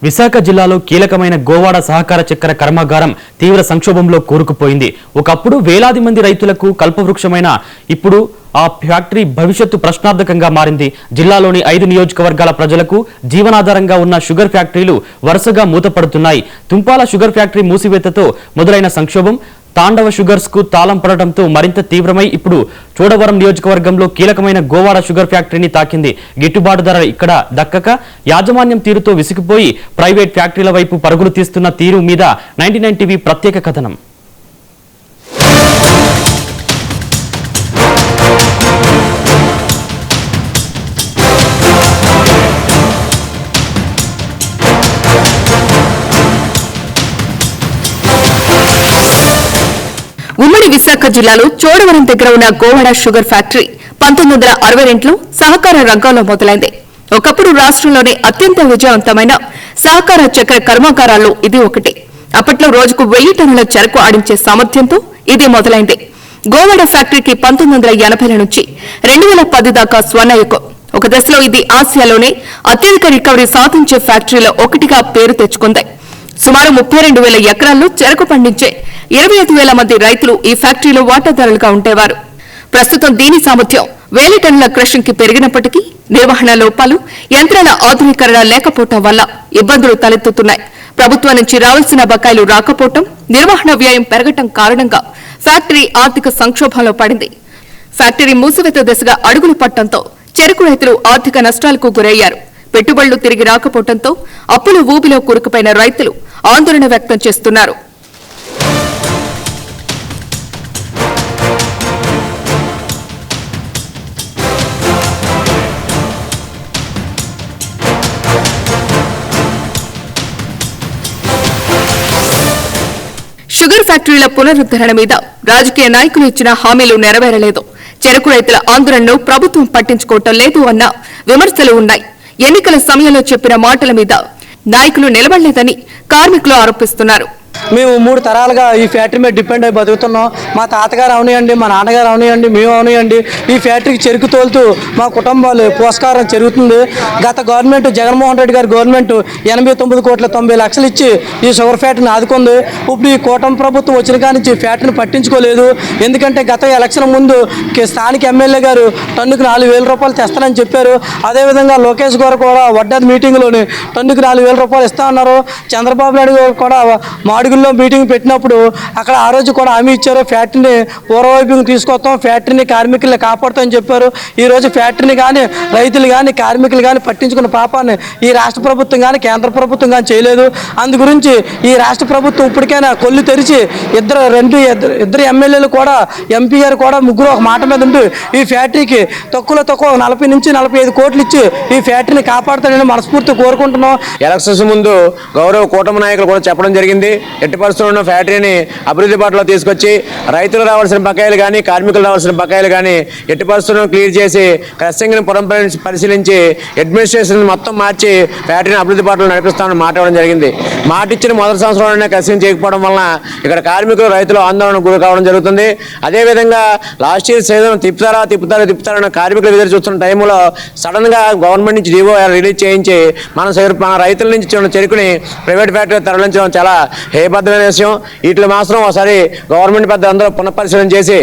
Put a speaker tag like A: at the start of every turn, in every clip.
A: విశాఖ జిల్లాలో కీలకమైన గోవాడ సహకార చక్కెర కర్మాగారం తీవ్ర సంక్షోభంలో కూరుకుపోయింది. ఒకప్పుడు వేలాది మంది రైతులకు కల్పవృక్షమైన ఇప్పుడు ఆ ఫ్యాక్టరీ భవిష్యత్తు ప్రశ్నార్థకంగా మారింది. జిల్లాలోని 5 నియోజకవర్గాల ప్రజలకు జీవనాధారంగా ఉన్న షుగర్ ఫ్యాక్టరీలు వరుసగా మూతపడుతున్నాయి. తుంపాల షుగర్ ఫ్యాక్టరీ మూసివేతతో మొదలైన సంక్షోభం తాండవ షుగర్స్ కు తాళం పడటంతో మరింత తీవ్రమై ఇప్పుడు చోడవరం నియోజకవర్గంలో కీలకమైన గోవాడ షుగర్ ఫ్యాక్టరీని తాకింది. గిట్టుబాటు ధర ఇక్కడ దక్కక యాజమాన్యం తీరుతో విసిగిపోయి ప్రైవేట్ ఫ్యాక్టరీల వైపు పరుగులు తీస్తున్న తీరు మీద 99 టీవీ ప్రత్యేక కథనం.
B: ఉమ్మడి విశాఖ జిల్లాలో చోడవరం దగ్గర ఉన్న గోవాడ షుగర్ ఫ్యాక్టరీ 1962లో సహకార రంగంలో మొదలైంది. ఒకప్పుడు రాష్ట్రంలోనే అత్యంత విజయవంతమైన సహకార చక్కెర కర్మాగారాల్లో ఇది ఒకటి. అప్పట్లో రోజుకు 1000 టన్నుల చెరకు ఆడించే సామర్థ్యంతో ఇది మొదలైంది. గోవాడ ఫ్యాక్టరీకి 1980ల నుంచి 2010 దాకా స్వర్ణయుగం. ఒక దశలో ఇది ఆసియాలోనే అత్యధిక రికవరీ సాధించే ఫ్యాక్టరీలో ఒకటిగా పేరు తెచ్చుకుంది. సుమారు 32,000 ఎకరాల్లో చెరకు పండించే 25,000 మంది రైతులు ఈ ఫ్యాక్టరీలో వాటాదారులుగా ఉండేవారు. ప్రస్తుతం దీని సామర్థ్యం 1000 టన్నుల క్రషింగ్ కి పెరిగినప్పటికీ నిర్వహణ లోపాలు, యంత్రాల ఆధునీకరణ లేకపోవడం వల్ల ఇబ్బందులు తలెత్తుతున్నాయి. ప్రభుత్వం నుంచి రావాల్సిన బకాయిలు రాకపోవడం, నిర్వహణ వ్యయం పెరగటం కారణంగా ఫ్యాక్టరీ ఆర్థిక సంక్షోభంలో పడింది. ఫ్యాక్టరీ మూసివేత దశగా అడుగులు పట్టడంతో చెరకు రైతులు ఆర్థిక నష్టాలకు గురయ్యారు. పెట్టుబడులు తిరిగి రాకపోవడంతో అప్పుల ఊబిలో కూరుకుపోయిన రైతులు ఆందోళన వ్యక్తం చేస్తున్నారు. షుగర్ ఫ్యాక్టరీల పునరుద్ధరణ మీద రాజకీయ నాయకులు ఇచ్చిన హామీలు నెరవేరలేదు. చెరకు రైతుల ఆందోళనను ప్రభుత్వం పట్టించుకోవటం లేదు అన్న విమర్శలు ఉన్నాయి. ఎన్నికల సమయంలో చెప్పిన మాటల మీద నాయకులు నిలబడలేదని కార్మికులు ఆరోపిస్తున్నారు.
C: మేము 3 తరాలుగా ఈ ఫ్యాక్టరీ మీద డిపెండ్ అయి బతుకుతున్నాం. మా తాతగారు అవనియండి, మా నాన్నగారు అవనియండి, మేము అవనియండి ఈ ఫ్యాక్టరీకి చెరుకు తోలుతూ మా కుటుంబాలు పోషకారం జరుగుతుంది. గత గవర్నమెంట్ జగన్మోహన్ రెడ్డి గారి గవర్నమెంట్ 89,90,00,000 ఇచ్చి ఈ షుగర్ ఫ్యాక్టరీని ఆదుకుంది. ఇప్పుడు ఈ కూటమి ప్రభుత్వం వచ్చిన కాడి నుంచి ఫ్యాక్టరీని పట్టించుకోలేదు. ఎందుకంటే గత ఎలక్షన్ ముందు స్థానిక ఎమ్మెల్యే గారు టన్నుకు 4,000 రూపాయలు తెస్తానని చెప్పారు. అదేవిధంగా లోకేష్ గారు కూడా వడ్డాది మీటింగ్లోని టన్నుకు 4,000 రూపాయలు ఇస్తా అన్నారు. చంద్రబాబు నాయుడు గారు కూడా మాడుగుల్లో మీటింగ్ పెట్టినప్పుడు అక్కడ ఆ రోజు కూడా హామీ ఇచ్చారు, ఫ్యాక్టరీని పూర్వవైపుకి తీసుకొస్తాం, ఫ్యాక్టరీని కార్మికుల్ని కాపాడుతామని చెప్పారు. ఈ రోజు ఫ్యాక్టరీని కానీ రైతులు కానీ కార్మికులు కానీ పట్టించుకున్న పాపాన్ని ఈ రాష్ట్ర ప్రభుత్వం కానీ కేంద్ర ప్రభుత్వం కానీ చేయలేదు. అందు గురించి ఈ రాష్ట్ర ప్రభుత్వం ఇప్పటికైనా కొల్లు తెరిచి ఇద్దరు ఎమ్మెల్యేలు కూడా ఎంపీ గారు కూడా ముగ్గురు ఒక మాట మీద ఉంటూ ఈ ఫ్యాక్టరీకి తక్కువ 40 నుంచి 45 కోట్లు ఇచ్చి ఈ ఫ్యాక్టరీని కాపాడుతానని మనస్ఫూర్తి కోరుకుంటున్నాం.
D: ఎలక్షన్స్ ముందు గౌరవ కూటమి నాయకులు కూడా చెప్పడం జరిగింది. ఎట్టి పరిస్థితుల్లో ఫ్యాక్టరీని అభివృద్ధి బాటలో తీసుకొచ్చి రైతులు రావాల్సిన బకాయిలు కానీ కార్మికులు రావాల్సిన బకాయిలు కానీ ఎట్టి పరిస్థితుల్లో క్లియర్ చేసి క్రషింగ్ని పరిశీలించి అడ్మినిస్ట్రేషన్ మొత్తం మార్చి ఫ్యాక్టరీని అభివృద్ధి బాటలో నడిపిస్తామని మాట్లాడడం జరిగింది. మాట ఇచ్చిన మొదటి సంవత్సరంలోనే క్రషింగ్ చేయకపోవడం వలన ఇక్కడ కార్మికులు రైతులు ఆందోళన గురి కావడం జరుగుతుంది. అదేవిధంగా లాస్ట్ ఇయర్ సీజన్ తిప్పుతారన్న కార్మికులు ఎదురు చూస్తున్న టైంలో సడన్గా గవర్నమెంట్ నుంచి జీవో రిలీజ్ చేయించి మన రైతుల నుంచి చెరుకుని ప్రైవేట్ ఫ్యాక్టరీ తరలించడం చాలా హేయబద్ధమైన విషయం. వీటిలో మాత్రం ఒకసారి గవర్నమెంట్ పెద్ద అందరూ పునఃపరిశీలన చేసి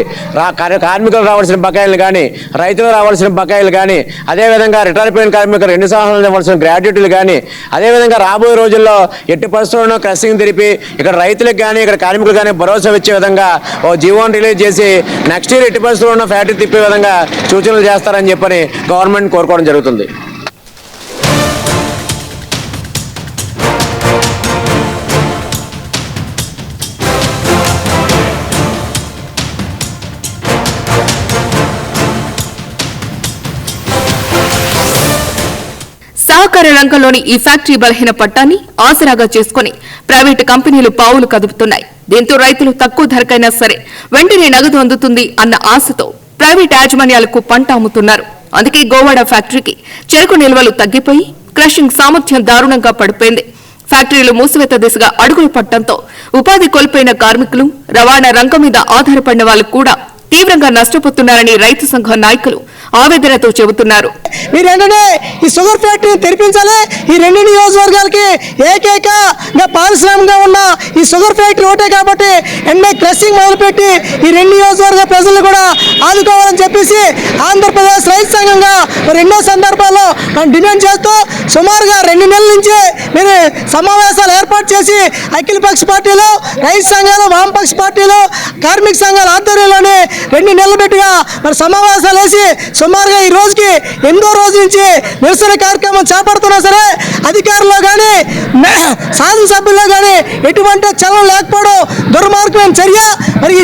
D: కార్మికులు రావాల్సిన బకాయిలు కానీ రైతులు రావాల్సిన బకాయిలు కానీ అదేవిధంగా రిటైర్ అయిపోయిన కార్మికులు 2 సంవత్సరాలు ఇవ్వాల్సిన గ్రాడ్యుటీలు కానీ అదేవిధంగా రాబోయే రోజుల్లో ఎట్టి పరిస్థితుల్లోనూ క్రషింగ్ తిరిపి ఇక్కడ రైతులకు కానీ ఇక్కడ కార్మికులు కానీ భరోసా ఇచ్చే విధంగా ఓ జీవోని రిలీజ్ చేసి నెక్స్ట్ ఇయర్ ఎట్టి పరిస్థితుల్లోనూ ఫ్యాక్టరీ తిప్పే విధంగా సూచనలు చేస్తారని చెప్పని గవర్నమెంట్ కోరుకోవడం జరుగుతుంది.
B: సహకార రంగంలోని ఈ ఫ్యాక్టరీ బలహీన పట్టాన్ని ఆసరాగా చేసుకుని ప్రైవేటు కంపెనీలు పావులు కదుపుతున్నాయి. దీంతో రైతులు తక్కువ ధరకైనా సరే వెంటనే నగదు అందుతుంది అన్న ఆశతో ప్రైవేట్ యాజమాన్యాలకు పంట అమ్ముతున్నారు. అందుకే గోవాడ ఫ్యాక్టరీకి చెరకు నిల్వలు తగ్గిపోయి క్రషింగ్ సామర్థ్యం దారుణంగా పడిపోయింది. ఫ్యాక్టరీలు మూసివేత దిశగా అడుగులు పట్టడంతో ఉపాధి కోల్పోయిన కార్మికులు, రవాణా రంగం మీద ఆధారపడిన వాళ్లు కూడా తీవ్రంగా నష్టపోతున్నారని రైతు సంఘం నాయకులు ఆవేదనతో చెబుతున్నారు.
C: మీరు ఏంటంటే ఈ షుగర్ ఫ్యాక్టరీని తెరిపించాలి. ఈ రెండు నియోజకవర్గాలకి ఏకైకంగా పారిశ్రామికంగా ఉన్న ఈ షుగర్ ఫ్యాక్టరీ ఒకటే కాబట్టి వెంటనే క్రషింగ్ మొదలుపెట్టి ఈ రెండు నియోజకవర్గ ప్రజలు కూడా ఆదుకోవాలని చెప్పేసి ఆంధ్రప్రదేశ్ రైతు సంఘంగా ఎన్నో సందర్భాల్లో మనం డిమాండ్ చేస్తూ సుమారుగా 2 నెలల నుంచి మీరు సమావేశాలు ఏర్పాటు చేసి అఖిలపక్ష పార్టీలు, రైతు సంఘాలు, వామపక్ష పార్టీలు, కార్మిక సంఘాల ఆధ్వర్యంలోనే 2 నెలలు పెట్టిగా మరి సమావేశాలు వేసి సుమారుగా ఈ రోజుకి 8వ రోజు నుంచి నిరసన కార్యక్రమం చేపడుతున్నా సరే అధికారుల్లో కానీ శాసనసభ్యుల్లో కానీ ఎటువంటి చలనం లేకపోవడం దుర్మార్గమైన చర్య. మరి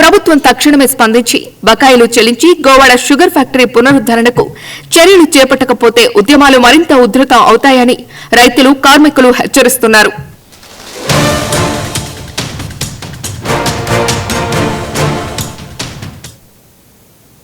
B: ప్రభుత్వం తక్షణమే స్పందించి బకాయిలు చెల్లించి గోవాడ షుగర్ ఫ్యాక్టరీ పునరుద్దరణకు చర్యలు చేపట్టకపోతే ఉద్యమాలు మరింత ఉధృతం అవుతాయని రైతులు, కార్మికులు హెచ్చరిస్తున్నారు.